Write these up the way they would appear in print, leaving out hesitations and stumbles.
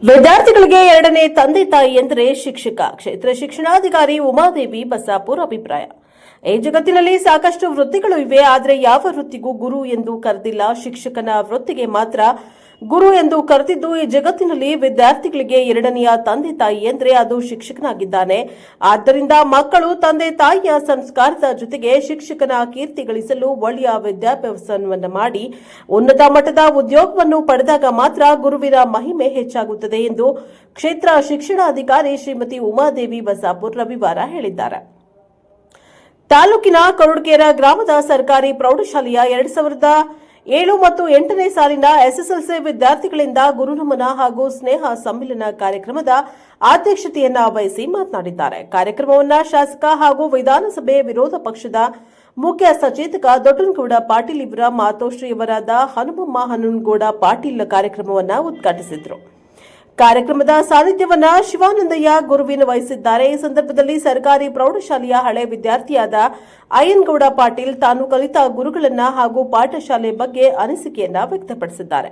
ವಿದ್ಯಾರ್ಥಿಗಳಿಗೆ ಎರಡನೇ ತಂದೆ ತಾಯಿ ಎಂದರೆ ಶಿಕ್ಷಕ. ಕ್ಷೇತ್ರ ಶಿಕ್ಷಣಾಧಿಕಾರಿ ಉಮಾದೇವಿ ಬಸಾಪುರ್ ಅಭಿಪ್ರಾಯ. ಈ ಜಗತ್ತಿನಲ್ಲಿ ಸಾಕಷ್ಟು ವೃತ್ತಿಗಳು ಇವೆ, ಆದರೆ ಯಾವ ವೃತ್ತಿಗೂ ಗುರು ಎಂದು ಕರೆದಿಲ್ಲ. ಶಿಕ್ಷಕನ ವೃತ್ತಿಗೆ ಮಾತ್ರ ಗುರು ಎಂದು ಕರೆದಿದ್ದು, ಈ ಜಗತ್ತಿನಲ್ಲಿ ವಿದ್ಯಾರ್ಥಿಗಳಿಗೆ ಎರಡನೆಯ ತಂದೆ ತಾಯಿ ಎಂದರೆ ಅದು ಶಿಕ್ಷಕನಾಗಿದ್ದಾನೆ. ಆದ್ದರಿಂದ ಮಕ್ಕಳು ತಂದೆ ತಾಯಿಯ ಸಂಸ್ಕಾರದ ಜೊತೆಗೆ ಶಿಕ್ಷಕನ ಕೀರ್ತಿ ಗಳಿಸಲು ಒಳ್ಳೆಯ ವಿದ್ಯಾಭ್ಯಾಸವನ್ನು ಮಾಡಿ ಉನ್ನತ ಮಟ್ಟದ ಉದ್ಯೋಗವನ್ನು ಪಡೆದಾಗ ಮಾತ್ರ ಗುರುವಿನ ಮಹಿಮೆ ಹೆಚ್ಚಾಗುತ್ತದೆ ಎಂದು ಕ್ಷೇತ್ರ ಶಿಕ್ಷಣಾಧಿಕಾರಿ ಶ್ರೀಮತಿ ಉಮಾದೇವಿ ಬಸಾಪುರ್ ರವಿವಾರ ಹೇಳಿದ್ದಾರೆ. ತಾಲೂಕಿನ ಕರುಡಗೇರ ಗ್ರಾಮದ ಸರ್ಕಾರಿ ಪ್ರೌಢಶಾಲೆಯ 2007 ಮತ್ತು 8ನೇ ಸಾಲಿನ ಎಸ್ಎಸ್ಎಲ್ಸಿ ವಿದ್ಯಾರ್ಥಿಗಳಿಂದ ಗುರುನಮನ ಹಾಗೂ ಸ್ನೇಹ ಸಮ್ಮಿಲನ ಕಾರ್ಯಕ್ರಮದ ಅಧ್ಯಕ್ಷತೆಯನ್ನ ವಹಿಸಿ ಮಾತನಾಡಿದ್ದಾರೆ. ಕಾರ್ಯಕ್ರಮವನ್ನು ಶಾಸಕ ಹಾಗೂ ವಿಧಾನಸಭೆ ವಿರೋಧ ಪಕ್ಷದ ಮುಖ್ಯ ಸಚೇತಕ ದೊಡ್ಡನಗೌಡ ಪಾಟೀಲ್ ಇವರ ಮಾತೋಶ್ರೀಯವರಾದ ಹನುಮಮ್ಮ ಹನುಮಗೌಡ ಪಾಟೀಲ್ ಕಾರ್ಯಕ್ರಮವನ್ನು ಉದ್ಘಾಟಿಸಿದರು. ಕಾರ್ಯಕ್ರಮದ ಸಾನ್ನಿಧ್ಯವನ್ನ ಶಿವಾನಂದಯ್ಯ ಗುರುವಿನ ವಹಿಸಿದ್ದಾರೆ. ಈ ಸಂದರ್ಭದಲ್ಲಿ ಸರ್ಕಾರಿ ಪ್ರೌಢಶಾಲೆಯ ಹಳೆ ವಿದ್ಯಾರ್ಥಿಯಾದ ಅಯ್ಯನಗೌಡ ಪಾಟೀಲ್ ತಾನು ಕಲಿತ ಗುರುಗಳನ್ನ ಹಾಗೂ ಪಾಠಶಾಲೆ ಬಗ್ಗೆ ಅನಿಸಿಕೆಯನ್ನ ವ್ಯಕ್ತಪಡಿಸಿದ್ದಾರೆ.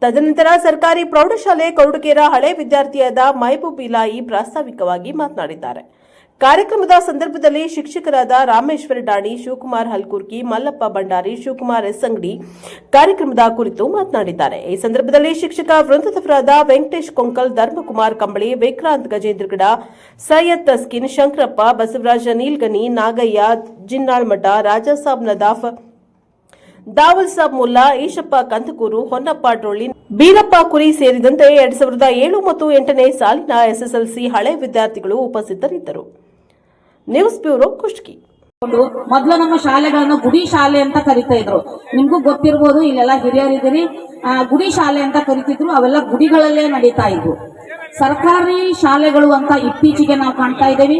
ತದನಂತರ ಸರ್ಕಾರಿ ಪ್ರೌಢಶಾಲೆ ಕರುಡಗೇರ ಹಳೆ ವಿದ್ಯಾರ್ಥಿಯಾದ ಮಹಬೂಬ್ ಇಲಾಯಿ ಪ್ರಾಸ್ತಾವಿಕವಾಗಿ ಮಾತನಾಡಿದ್ದಾರೆ. ಕಾರ್ಯಕ್ರಮದ ಸಂದರ್ಭದಲ್ಲಿ ಶಿಕ್ಷಕರಾದ ರಾಮೇಶ್ವರ ಡಾಣಿ, ಶಿವಕುಮಾರ್ ಹಲ್ಕುರ್ಕಿ, ಮಲ್ಲಪ್ಪ ಭಂಡಾರಿ, ಶಿವಕುಮಾರ್ ಎಸ್ ಅಂಗಡಿ ಕಾರ್ಯಕ್ರಮದ ಕುರಿತು ಮಾತನಾಡಿದ್ದಾರೆ. ಈ ಸಂದರ್ಭದಲ್ಲಿ ಶಿಕ್ಷಕ ವೃಂದದವರಾದ ವೆಂಕಟೇಶ್ ಕೊಂಕಲ್, ಧರ್ಮಕುಮಾರ್ ಕಂಬಳಿ, ವಿಕ್ರಾಂತ್ ಗಜೇಂದ್ರಗಡ, ಸೈಯದ್ ತಸ್ಕಿನ್, ಶಂಕರಪ್ಪ, ಬಸವರಾಜ ನೀಲ್ಗನಿ, ನಾಗಯ್ಯ, ಜಿನ್ನಾಳ್ಮಠ, ರಾಜಾಸಾಬ್ ನದಾಫ್, ದಾವಲ್ ಸಾಬ್ ಮುಲ್ಲಾ, ಈಶಪ್ಪ ಕಂದಕೂರು, ಹೊನ್ನಪ್ಪ ಡೊಳ್ಳಿ, ಬೀರಪ್ಪ ಕುರಿ ಸೇರಿದಂತೆ 2007 ಮತ್ತು 8ನೇ ಸಾಲಿನ ಎಸ್ಎಸ್ಎಲ್ಸಿ ಹಳೆ ವಿದ್ಯಾರ್ಥಿಗಳು ಉಪಸ್ಥಿತರಿದ್ದರು. News bureau Kushtagi. ಮೊದಲು ನಮ್ಮ ಶಾಲೆಗಳನ್ನು ಗುಡಿ ಶಾಲೆ ಅಂತ ಕರಿತಾ ಇದ್ರು. ನಿಮ್ಗೂ ಗೊತ್ತಿರಬಹುದು, ಇಲ್ಲೆಲ್ಲ ಹಿರಿಯರಿದ್ದೀರಿ. ಗುಡಿ ಶಾಲೆ ಅಂತ ಕರಿತಿದ್ರು. ಅವೆಲ್ಲ ಗುಡಿಗಳಲ್ಲೇ ನಡೀತಾ ಇದ್ವು. ಸರ್ಕಾರಿ ಶಾಲೆಗಳು ಅಂತ ಇತ್ತೀಚೆಗೆ ನಾವು ಕಾಣ್ತಾ ಇದ್ದೇವೆ.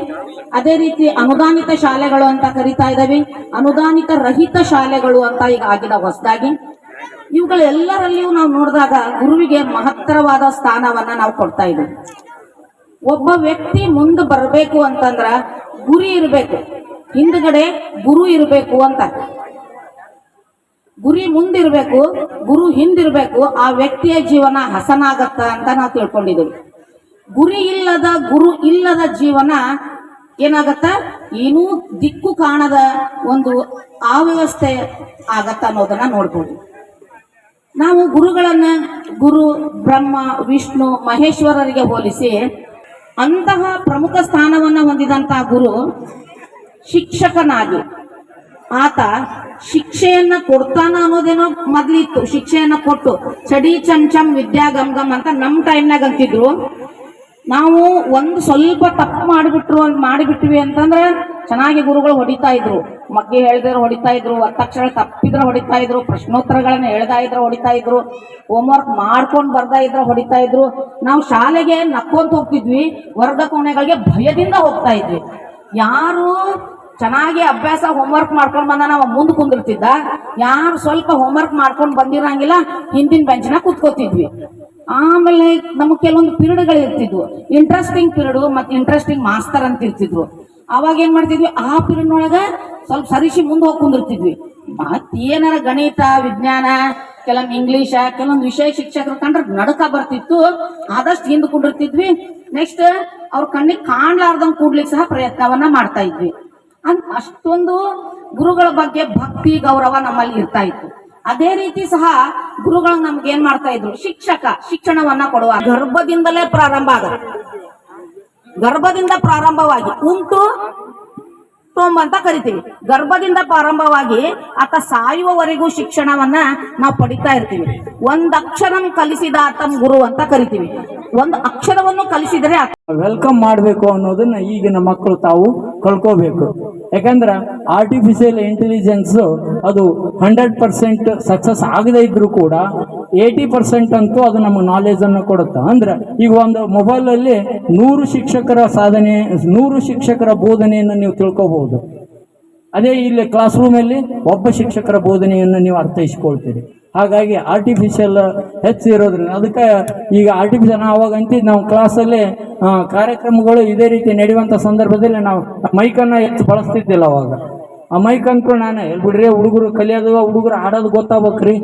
ಅದೇ ರೀತಿ ಅನುದಾನಿತ ಶಾಲೆಗಳು ಅಂತ ಕರಿತಾ ಇದ್ದೇವೆ. ಅನುದಾನಿತ ರಹಿತ ಶಾಲೆಗಳು ಅಂತ ಈಗ ಆಗಿದೆ ಹೊಸದಾಗಿ. ಇವುಗಳೆಲ್ಲರಲ್ಲಿಯೂ ನಾವು ನೋಡಿದಾಗ ಗುರುವಿಗೆ ಮಹತ್ತರವಾದ ಸ್ಥಾನವನ್ನ ನಾವು ಕೊಡ್ತಾ ಇದ್ದೇವೆ. ಒಬ್ಬ ವ್ಯಕ್ತಿ ಮುಂದೆ ಬರಬೇಕು ಅಂತಂದ್ರ ಗುರಿ ಇರಬೇಕು, ಹಿಂದ್ಗಡೆ ಗುರು ಇರಬೇಕು ಅಂತ. ಗುರಿ ಮುಂದಿರ್ಬೇಕು, ಗುರು ಹಿಂದಿರ್ಬೇಕು. ಆ ವ್ಯಕ್ತಿಯ ಜೀವನ ಹಸನಾಗತ್ತ ಅಂತ ನಾವು ತಿಳ್ಕೊಂಡಿದ್ದೇವೆ. ಗುರಿ ಇಲ್ಲದ, ಗುರು ಇಲ್ಲದ ಜೀವನ ಏನಾಗತ್ತ, ಏನೂ ದಿಕ್ಕು ಕಾಣದ ಒಂದು ಅವ್ಯವಸ್ಥೆ ಆಗತ್ತ ಅನ್ನೋದನ್ನ ನೋಡ್ಬೋದು. ನಾವು ಗುರುಗಳನ್ನ ಗುರು ಬ್ರಹ್ಮ, ವಿಷ್ಣು, ಮಹೇಶ್ವರರಿಗೆ ಹೋಲಿಸಿ ಅಂತಹ ಪ್ರಮುಖ ಸ್ಥಾನವನ್ನ ಹೊಂದಿದಂತಹ ಗುರು ಶಿಕ್ಷಕನಾಗಿ ಆತ ಶಿಕ್ಷೆಯನ್ನ ಕೊಡ್ತಾನ ಅನ್ನೋದೇನೋ ಮೊದ್ಲಿತ್ತು. ಶಿಕ್ಷೆಯನ್ನ ಕೊಟ್ಟು ಚಡಿ ಚಂಚಂ ವಿದ್ಯಾ ಗಮ್ ಗಮ್ ಅಂತ ನಮ್ಮ ಟೈಮ್ನಾಗ ಅಂತಿದ್ರು. ನಾವು ಒಂದು ಸ್ವಲ್ಪ ತಪ್ಪು ಮಾಡಿಬಿಟ್ವಿ ಅಂತಂದ್ರೆ ಚೆನ್ನಾಗಿ ಗುರುಗಳು ಹೊಡಿತಾ ಇದ್ರು. ಮಗ್ಗೆ ಹೇಳಿದ್ರೆ ಹೊಡಿತಾ ಇದ್ರು, ಒತ್ತಕ್ಷರ ತಪ್ಪಿದ್ರೆ ಹೊಡಿತಾ ಇದ್ರು, ಪ್ರಶ್ನೋತ್ತರಗಳನ್ನ ಹೇಳ್ತಾ ಇದ್ರೆ ಹೊಡಿತಾ ಇದ್ರು, ಹೋಮ್ವರ್ಕ್ ಮಾಡ್ಕೊಂಡು ಬರ್ತಾ ಇದ್ರೆ ಹೊಡಿತಾ ಇದ್ರು. ನಾವು ಶಾಲೆಗೆ ನಕ್ಕೊಂತ ಹೋಗ್ತಿದ್ವಿ, ವರ್ಗ ಕೋಣೆಗಳಿಗೆ ಭಯದಿಂದ ಹೋಗ್ತಾ ಇದ್ವಿ. ಯಾರು ಚೆನ್ನಾಗಿ ಅಭ್ಯಾಸ ಹೋಮ್ವರ್ಕ್ ಮಾಡ್ಕೊಂಡು ಬಂದ ನಾವು ಮುಂದೆ ಕುಂದಿರ್ತಿದ್ದ, ಯಾರು ಸ್ವಲ್ಪ ಹೋಮ್ವರ್ಕ್ ಮಾಡ್ಕೊಂಡು ಬಂದಿರಂಗಿಲ್ಲ ಹಿಂದಿನ ಬೆಂಚಿನ ಕೂತ್ಕೋತಿದ್ವಿ. ಆಮೇಲೆ ನಮಗೆ ಕೆಲವೊಂದು ಪಿರಿಯಡ್ಗಳು ಇರ್ತಿದ್ವು, ಇಂಟ್ರೆಸ್ಟಿಂಗ್ ಪಿರಿಯಡ್ ಮತ್ತೆ ಇಂಟ್ರೆಸ್ಟಿಂಗ್ ಮಾಸ್ತರ್ ಅಂತ ಇರ್ತಿದ್ವು. ಅವಾಗ ಏನ್ ಮಾಡ್ತಿದ್ವಿ, ಆ ಪಿರಿಯಡ್ ಒಳಗ ಸ್ವಲ್ಪ ಸರಿಸಿ ಮುಂದೆ ಹೋಗಿ ಕುಂದಿರ್ತಿದ್ವಿ. ಮತ್ತೇನಾರ ಗಣಿತ, ವಿಜ್ಞಾನ, ಕೆಲವೊಂದು ಇಂಗ್ಲಿಷ, ಕೆಲವೊಂದು ವಿಷಯ ಶಿಕ್ಷಕರು ಕಂಡ್ರೆ ನಡಕ ಬರ್ತಿತ್ತು. ಆದಷ್ಟು ಹಿಂದೆ ಕುಂಡಿರ್ತಿದ್ವಿ. ನೆಕ್ಸ್ಟ್ ಅವ್ರ ಕಣ್ಣಿಗೆ ಕಾಣ್ಲಾರ್ದಂಗ್ ಕೂಡ್ಲಿಕ್ಕೆ ಸಹ ಪ್ರಯತ್ನವನ್ನ ಮಾಡ್ತಾ ಇದ್ವಿ. ಅಷ್ಟೊಂದು ಗುರುಗಳ ಬಗ್ಗೆ ಭಕ್ತಿ, ಗೌರವ ನಮ್ಮಲ್ಲಿ ಇರ್ತಾ ಇತ್ತು. ಅದೇ ರೀತಿ ಸಹ ಗುರುಗಳು ನಮ್ಗೆ ಏನ್ ಮಾಡ್ತಾ ಇದ್ರು, ಶಿಕ್ಷಣವನ್ನ ಕೊಡುವ ಗರ್ಭದಿಂದಲೇ ಪ್ರಾರಂಭ ಗರ್ಭದಿಂದ ಪ್ರಾರಂಭವಾಗಿ ಉಂಟು ಅಂತ ಕರಿತೀವಿ. ಗರ್ಭದಿಂದ ಪ್ರಾರಂಭವಾಗಿ ಆತ ಸಾಯುವವರೆಗೂ ಶಿಕ್ಷಣವನ್ನ ನಾವು ಪಡಿತಾ ಇರ್ತೀವಿ. ಒಂದ್ ಅಕ್ಷರಂ ಕಲಿಸಿದ ಆತಂ ಗುರು ಅಂತ ಕರಿತೀವಿ. ಒಂದು ಅಕ್ಷರವನ್ನು ಕಲಿಸಿದರೆ ವೆಲ್ಕಮ್ ಮಾಡಬೇಕು ಅನ್ನೋದನ್ನ ಈಗಿನ ಮಕ್ಕಳು ತಾವು ಕಳ್ಕೋಬೇಕು. ಯಾಕಂದ್ರೆ ಆರ್ಟಿಫಿಷಿಯಲ್ ಇಂಟೆಲಿಜೆನ್ಸ್ ಅದು 100% ಸಕ್ಸಸ್ ಆಗದೇ ಇದ್ರು ಕೂಡ 80% ಅಂತೂ ಅದು ನಮಗೆ ನಾಲೆಜ್ ಅನ್ನು ಕೊಡುತ್ತೆ. ಅಂದ್ರೆ ಈಗ ಒಂದು ಮೊಬೈಲ್ ಅಲ್ಲಿ 100 ಶಿಕ್ಷಕರ ಸಾಧನೆ, 100 ಶಿಕ್ಷಕರ ಬೋಧನೆಯನ್ನು ನೀವು ತಿಳ್ಕೋಬಹುದು. ಅದೇ ಇಲ್ಲಿ ಕ್ಲಾಸ್ ರೂಮಲ್ಲಿ ಒಬ್ಬ ಶಿಕ್ಷಕರ ಬೋಧನೆಯನ್ನು ನೀವು ಅರ್ಥೈಸ್ಕೊಳ್ತೀರಿ. ಹಾಗಾಗಿ ಆರ್ಟಿಫಿಷಿಯಲ್ ಹೆಚ್ಚಿರೋದ್ರಿಂದ ಅದಕ್ಕೆ ಈಗ ಆರ್ಟಿಫಿಷಿಯಲ್ ಅವಾಗ ಅಂತಿದ್ದು ನಾವು ಕ್ಲಾಸಲ್ಲಿ ಕಾರ್ಯಕ್ರಮಗಳು ಇದೇ ರೀತಿ ನಡೆಯುವಂಥ ಸಂದರ್ಭದಲ್ಲಿ ನಾವು ಮೈಕನ್ನು ಹೆಚ್ಚು ಬಳಸ್ತಿದ್ದಿಲ್ಲ. ಅವಾಗ ಆ ಮೈಕ್ ಅಂದ್ಕೊಂಡು ನಾನು ಬಿಡ್ರಿ ಹುಡುಗರು ಕಲಿಯೋದು, ಹುಡುಗರು ಆಡೋದು ಗೊತ್ತಾಗ್ಬೇಕ್ರಿ,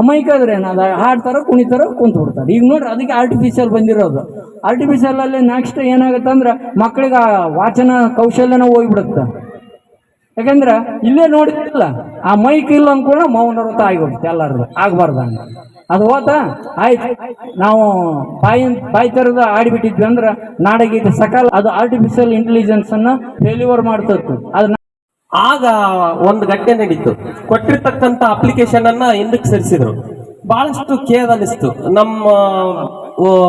ಅಮೈಕಾದ್ರೆ ಏನದ ಹಾಡ್ತಾರ ಕುಣಿತಾರ ಕುಂತ ಬಿಡ್ತಾರೆ. ಈಗ ನೋಡ್ರಿ ಅದಕ್ಕೆ ಆರ್ಟಿಫಿಷಿಯಲ್ ಬಂದಿರೋದು. ಆರ್ಟಿಫಿಷಿಯಲ್ ಅಲ್ಲಿ ನೆಕ್ಸ್ಟ್ ಏನಾಗುತ್ತೆ ಅಂದ್ರೆ ಮಕ್ಕಳಿಗೆ ಆ ವಾಚನ ಕೌಶಲ್ಯನ ಹೋಗ್ಬಿಡುತ್ತೆ. ಯಾಕಂದ್ರೆ ಇಲ್ಲೇ ನೋಡಿಲ್ಲ ಆ ಮೈಕ್ ಇಲ್ಲ ಅಂದ್ಕೊಂಡು ಮೌನ ವ್ರತ ಆಗಿಬಿಡುತ್ತೆ ಎಲ್ಲರದು, ಆಗ್ಬಾರ್ದಂಗ ಅದು ಹೋತ ಆಯ್ತು. ನಾವು ಬಾಯಿ ತರದ ಆಡಿಬಿಟ್ಟಿದ್ವಿ ಅಂದ್ರೆ ನಾಡಗೀತೆ ಸಕಾಲ ಅದು ಆರ್ಟಿಫಿಷಿಯಲ್ ಇಂಟೆಲಿಜೆನ್ಸ್ ಅನ್ನ ಫೇಲ್ಯೂರ್ ಮಾಡ್ತತ್ತು. ಅದನ್ನ ಆಗ ಒಂದು ಘಟನೆ ನಡೀತು. ಕೊಟ್ಟಿರ್ತಕ್ಕಂಥ ಅಪ್ಲಿಕೇಶನ್ ಅನ್ನ ಹಿಂದಕ್ಕೆ ಸರಿಸಿದ್ರು. ಬಹಳಷ್ಟು ಖೇದ ಅನಿಸ್ತು. ನಮ್ಮ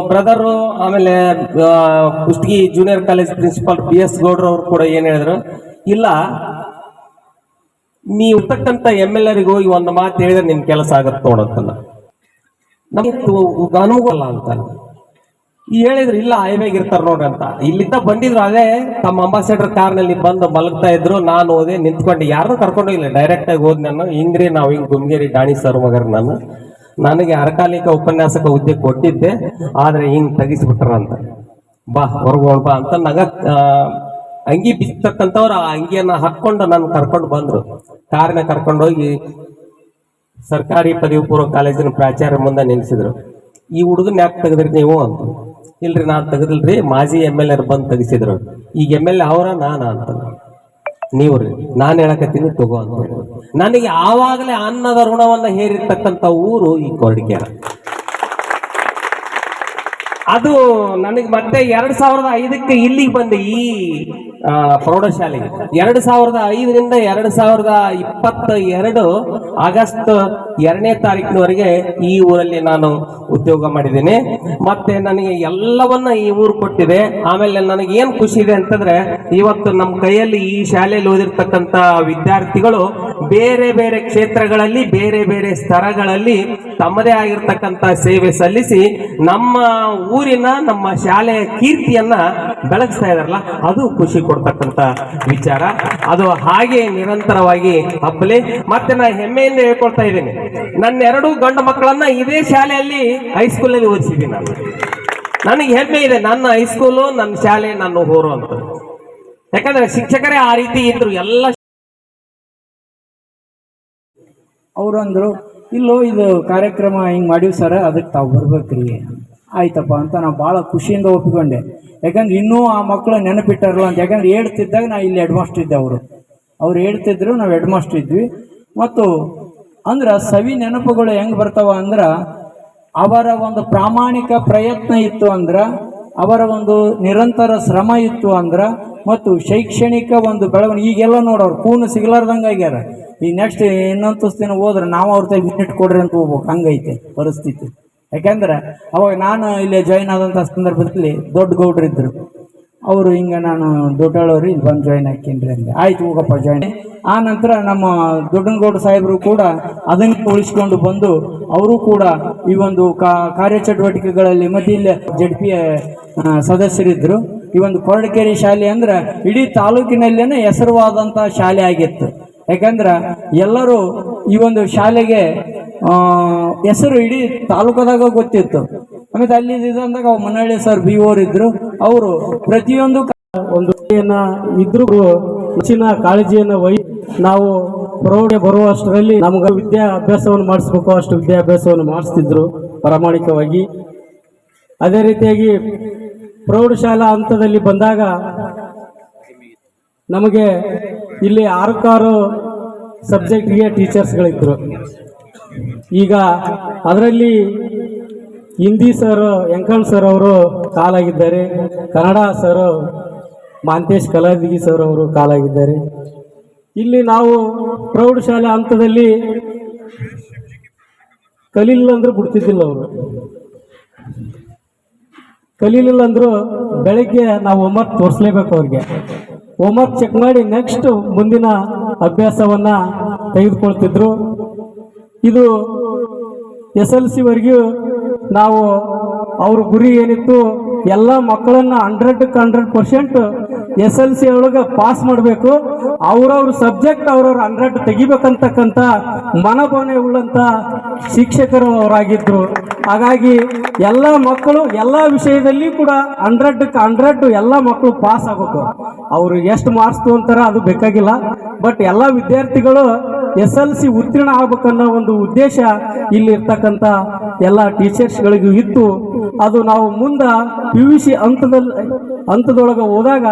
ಬ್ರದರು ಆಮೇಲೆ Kushtagi junior college principal BS ಗೌಡ್ರು ಅವರು ಕೂಡ ಏನ್ ಹೇಳಿದ್ರು, ಇಲ್ಲ ನೀವು ಇರ್ತಕ್ಕಂಥ MLAರಿಗೂ ಈ ಒಂದು ಮಾತು ಹೇಳಿದ್ರೆ ನಿನ್ ಕೆಲಸ ಆಗತ್ತೆ ನೋಡಂತಲ್ಲ, ನಮಗೆ ಅನುಭವ ಅಲ್ಲ ಅಂತ ಹೇಳಿದ್ರು. ಇಲ್ಲ ಹೈವೇಗೆ ಇರ್ತಾರ ನೋಡ್ರಿ ಅಂತ. ಇಲ್ಲಿದ್ದ ಬಂದಿದ್ರು, ಅದೇ ತಮ್ಮ ಅಂಬಾಸಿಡರ್ ಕಾರ್ನಲ್ಲಿ ಬಂದು ಮಲಗ್ತಾ ಇದ್ರು. ನಾನು ಹೋದೆ, ನಿಂತ್ಕೊಂಡು ಯಾರನ್ನೂ ಕರ್ಕೊಂಡೋಗಿಲ್ಲ, ಡೈರೆಕ್ಟ್ ಆಗಿ ಹೋದ್ ನಾನು. ಹಿಂಗ್ರಿ ನಾವು ಹಿಂಗ್ ಗುಮ್ಗೇರಿ ಡಾಣಿ ಸರ್ ಮಗರ್ ನನಗೆ ಅರಕಾಲಿಕ ಉಪನ್ಯಾಸಕ ಹುದ್ದೆ ಕೊಟ್ಟಿದ್ದೆ, ಆದ್ರೆ ಹಿಂಗ್ ತೆಗಿಸ್ಬಿಟ್ರ ಅಂತ. ಬಾ ಹೊರಗೋಣ ಬಾ ಅಂತ ಅಂಗಿ ಬಿಸ್ತಕ್ಕಂಥವ್ರು ಆ ಅಂಗಿಯನ್ನ ಹಾಕೊಂಡು ನಾನು ಕರ್ಕೊಂಡು ಬಂದ್ರು. ಕಾರಿನ ಕರ್ಕೊಂಡೋಗಿ ಸರ್ಕಾರಿ ಪದವಿ ಪೂರ್ವ ಕಾಲೇಜಿನ ಪ್ರಾಚಾರ್ಯ ಮುಂದೆ ನಿಲ್ಸಿದ್ರು. ಈ ಹುಡುಗನ್ ಯಾಕೆ ತೆಗೆದ್ರಿ ನೀವು ಅಂತ. ಇಲ್ರಿ ನಾನ್ ತೆಗೆದಿಲ್ರಿ, ಮಾಜಿ MLA ಬಂದು ತೆಗಿಸಿದ್ರು. ಈಗ MLA ಅವರ ನಾನ ಅಂತ. ನೀವು ರೀ ನಾನು ಹೇಳಕತ್ತೀನಿ ತಗೋ ಅಂತ. ನನಗೆ ಆವಾಗಲೇ ಅನ್ನದ ಋಣವನ್ನ ಹೇರಿರ್ತಕ್ಕಂಥ ಊರು ಈ ಕೊರಟಗೆರೆ. ಅದು ನನಗೆ ಮತ್ತೆ 2005ಕ್ಕೆ ಇಲ್ಲಿಗೆ ಬಂದೆ ಈ ಪ್ರೌಢಶಾಲೆಗೆ. 2005ರಿಂದ 2022 ಆಗಸ್ಟ್ 2ನೇ ತಾರೀಕಿನವರೆಗೆ ಈ ಊರಲ್ಲಿ ನಾನು ಉದ್ಯೋಗ ಮಾಡಿದ್ದೀನಿ. ಮತ್ತೆ ನನಗೆ ಎಲ್ಲವನ್ನ ಈ ಊರು ಕೊಟ್ಟಿದೆ. ಆಮೇಲೆ ನನಗೆ ಏನ್ ಖುಷಿ ಇದೆ ಅಂತಂದ್ರೆ, ಇವತ್ತು ನಮ್ಮ ಕೈಯಲ್ಲಿ ಈ ಶಾಲೆಯಲ್ಲಿ ಓದಿರ್ತಕ್ಕಂಥ ವಿದ್ಯಾರ್ಥಿಗಳು ಬೇರೆ ಬೇರೆ ಕ್ಷೇತ್ರಗಳಲ್ಲಿ ಬೇರೆ ಬೇರೆ ಸ್ತರಗಳಲ್ಲಿ ತಮ್ಮದೇ ಆಗಿರ್ತಕ್ಕಂಥ ಸೇವೆ ಸಲ್ಲಿಸಿ ನಮ್ಮ ಊರಿನ ನಮ್ಮ ಶಾಲೆಯ ಕೀರ್ತಿಯನ್ನ ಬೆಳಗಿಸ್ತಾ ಇದಾರಲ್ಲ, ಅದು ಖುಷಿ ಕೊಡ್ತಕ್ಕಂಥ ವಿಚಾರ. ಅದು ಹಾಗೆ ನಿರಂತರವಾಗಿ ಹಬ್ಬಲಿ. ಮತ್ತೆ ನಾನು ಹೆಮ್ಮೆಯಿಂದ ಹೇಳ್ಕೊಳ್ತಾ ಇದ್ದೀನಿ, ನನ್ನ 2 ಗಂಡು ಮಕ್ಕಳನ್ನ ಇದೇ ಶಾಲೆಯಲ್ಲಿ ಹೈಸ್ಕೂಲಲ್ಲಿ ಓದಿಸಿದ್ದೀನಿ ನಾನು. ನನಗೆ ಹೆಮ್ಮೆ ಇದೆ, ನನ್ನ ಹೈಸ್ಕೂಲು ನನ್ನ ಶಾಲೆ ನನ್ನ ಊರು ಅಂತ. ಯಾಕಂದ್ರೆ ಶಿಕ್ಷಕರೇ ಆ ರೀತಿ ಇದ್ರು. ಎಲ್ಲ ಅವ್ರು ಅಂದ್ರು, ಇಲ್ಲೋ ಇದು ಕಾರ್ಯಕ್ರಮ ಹಿಂಗೆ ಮಾಡೀವಿ ಸರ್, ಅದಕ್ಕೆ ತಾವು ಬರ್ಬೇಕ್ರಿ. ಆಯ್ತಪ್ಪ ಅಂತ ನಾವು ಭಾಳ ಖುಷಿಯಿಂದ ಒಪ್ಪಿಕೊಂಡೆ. ಯಾಕಂದ್ರೆ ಇನ್ನೂ ಆ ಮಕ್ಕಳು ನೆನಪಿಟ್ಟಾರಲ್ಲ ಅಂತ. ಯಾಕಂದ್ರೆ ಹೇಳ್ತಿದ್ದಾಗ ನಾ ಇಲ್ಲಿ ಹೆಡ್ ಮಾಸ್ಟರ್ ಇದ್ದೆ, ಅವ್ರು ಹೇಳ್ತಿದ್ರು, ನಾವು ಹೆಡ್ ಮಾಸ್ಟರ್ ಇದ್ವಿ. ಮತ್ತು ಅಂದ್ರೆ ಸವಿ ನೆನಪುಗಳು ಹೆಂಗೆ ಬರ್ತಾವ ಅಂದ್ರೆ, ಅವರ ಒಂದು ಪ್ರಾಮಾಣಿಕ ಪ್ರಯತ್ನ ಇತ್ತು ಅಂದ್ರೆ, ಅವರ ಒಂದು ನಿರಂತರ ಶ್ರಮ ಇತ್ತು ಅಂದ್ರೆ, ಮತ್ತು ಶೈಕ್ಷಣಿಕ ಒಂದು ಬೆಳವಣಿಗೆ. ಈಗೆಲ್ಲ ನೋಡೋರು ಕೂನು ಸಿಗಲಾರ್ದಂಗೆ ಆಗ್ಯಾರ. ಈ ನೆಕ್ಸ್ಟ್ ಇನ್ನೊಂದು ದಿನ ಹೋದ್ರೆ ನಾವು ಅವ್ರ ತಗ ಯೂನಿಟ್ ಕೊಡ್ರಿ ಅಂತ ಹೋಗ್ಬೇಕು, ಹಂಗೈತೆ ಪರಿಸ್ಥಿತಿ. ಯಾಕೆಂದ್ರೆ ಅವಾಗ ನಾನು ಇಲ್ಲಿ ಜಾಯ್ನ್ ಆದಂಥ ಸಂದರ್ಭದಲ್ಲಿ ದೊಡ್ಡ ಗೌಡ್ರಿದ್ರು. ಅವರು ಹಿಂಗೆ ನಾನು ದೊಡ್ಡಳವ್ರಿ ಇಲ್ಲಿ ಬಂದು ಜಾಯ್ನ್ ಹಾಕಿನ್ರಿ ಅಂದೆ. ಆಯ್ತು ಹೋಗಪ್ಪ ಜಾಯ್ನ್. ಆ ನಂತರ ನಮ್ಮ ದೊಡ್ಡನಗೌಡ ಸಾಹೇಬರು ಕೂಡ ಅದನ್ನು ಉಳಿಸ್ಕೊಂಡು ಬಂದು ಅವರು ಕೂಡ ಈ ಒಂದು ಕಾರ್ಯಚಟುವಟಿಕೆಗಳಲ್ಲಿ ಮತ್ತು ಇಲ್ಲಿ ZP ಸದಸ್ಯರಿದ್ದರು. ಈ ಒಂದು ಕೊರಟಗೆರೆ ಶಾಲೆ ಅಂದ್ರೆ ಇಡೀ ತಾಲೂಕಿನಲ್ಲೇನೆ ಹೆಸರುವಾದಂಥ ಶಾಲೆ ಆಗಿತ್ತು. ಯಾಕಂದ್ರೆ ಎಲ್ಲರೂ ಈ ಒಂದು ಶಾಲೆಗೆ ಹೆಸರು ಇಡೀ ತಾಲೂಕದಾಗ ಗೊತ್ತಿತ್ತು. ಆಮೇಲೆ ಅಲ್ಲಿ ಇದ್ದಂದಾಗ ಮನಹಳ್ಳಿ ಸರ್ BO ಇದ್ರು. ಅವರು ಪ್ರತಿಯೊಂದು ಒಂದು ಇದ್ರೂ ಹೆಚ್ಚಿನ ಕಾಳಜಿಯನ್ನು ನಾವು ಪ್ರೌಢ ಬರುವಷ್ಟರಲ್ಲಿ ನಮ್ಗೆ ವಿದ್ಯಾಭ್ಯಾಸವನ್ನು ಮಾಡಿಸ್ಬೇಕು, ಅಷ್ಟು ವಿದ್ಯಾಭ್ಯಾಸವನ್ನು ಮಾಡಿಸ್ತಿದ್ರು ಪ್ರಾಮಾಣಿಕವಾಗಿ. ಅದೇ ರೀತಿಯಾಗಿ ಪ್ರೌಢಶಾಲಾ ಹಂತದಲ್ಲಿ ಬಂದಾಗ ನಮಗೆ ಇಲ್ಲಿ 6 ಸಬ್ಜೆಕ್ಟ್ಗೆ ಟೀಚರ್ಸ್ಗಳಿದ್ರು. ಈಗ ಅದರಲ್ಲಿ ಹಿಂದಿ ಸರ್ ಯಂಕಣ್ ಸರ್ ಅವರು ಕಾಲಾಗಿದ್ದಾರೆ, ಕನ್ನಡ ಸರ್ ಮಾಂತೇಶ್ ಕಲಾದಿಗಿ ಸರ್ ಅವರು ಕಾಲಾಗಿದ್ದಾರೆ. ಇಲ್ಲಿ ನಾವು ಪ್ರೌಢಶಾಲೆ ಹಂತದಲ್ಲಿ ಕಲೀಲಿಲ್ಲ ಅಂದ್ರೂ ಬಿಡ್ತಿದ್ದಿಲ್ಲ. ಅವರು ಕಲೀಲಿಲ್ಲ ಅಂದ್ರು ಬೆಳಗ್ಗೆ ನಾವು ಹೋಮ್ವರ್ಕ್ ತೋರಿಸ್ಲೇಬೇಕು. ಅವ್ರಿಗೆ ಹೋಮ್ವರ್ಕ್ ಚೆಕ್ ಮಾಡಿ ನೆಕ್ಸ್ಟ್ ಮುಂದಿನ ಅಭ್ಯಾಸವನ್ನ ತೆಗೆದುಕೊಳ್ತಿದ್ರು. ಇದು SLC ವರೆಗೂ ನಾವು ಅವ್ರ ಗುರಿ ಏನಿತ್ತು, ಎಲ್ಲ ಮಕ್ಕಳನ್ನ 100% SLC ಒಳಗೆ ಪಾಸ್ ಮಾಡಬೇಕು, ಅವ್ರವ್ರ ಸಬ್ಜೆಕ್ಟ್ ಅವ್ರವ್ರ 100 ತೆಗಿಬೇಕಂತಕ್ಕಂಥ ಮನೋಭಾವನೆ ಉಳ್ಳಂತ ಶಿಕ್ಷಕರು ಅವರಾಗಿದ್ರು. ಹಾಗಾಗಿ ಎಲ್ಲ ಮಕ್ಕಳು ಎಲ್ಲ ವಿಷಯದಲ್ಲಿ ಕೂಡ 100% ಎಲ್ಲ ಮಕ್ಕಳು ಪಾಸ್ ಆಗಬೇಕು. ಅವರು ಎಷ್ಟು ಮಾರ್ಕ್ಸ್ ತಗೊಂತಾರ ಅದು ಬೇಕಾಗಿಲ್ಲ, ಬಟ್ ಎಲ್ಲ ವಿದ್ಯಾರ್ಥಿಗಳು SLC ಉತ್ತೀರ್ಣ ಆಗ್ಬೇಕನ್ನೋ ಒಂದು ಉದ್ದೇಶ ಇಲ್ಲಿ ಇರ್ತಕ್ಕಂಥ ಎಲ್ಲ ಟೀಚರ್ಸ್ಗಳಿಗೂ ಇತ್ತು. ಅದು ನಾವು ಮುಂದೆ PUC ಹಂತದೊಳಗೆ ಹೋದಾಗ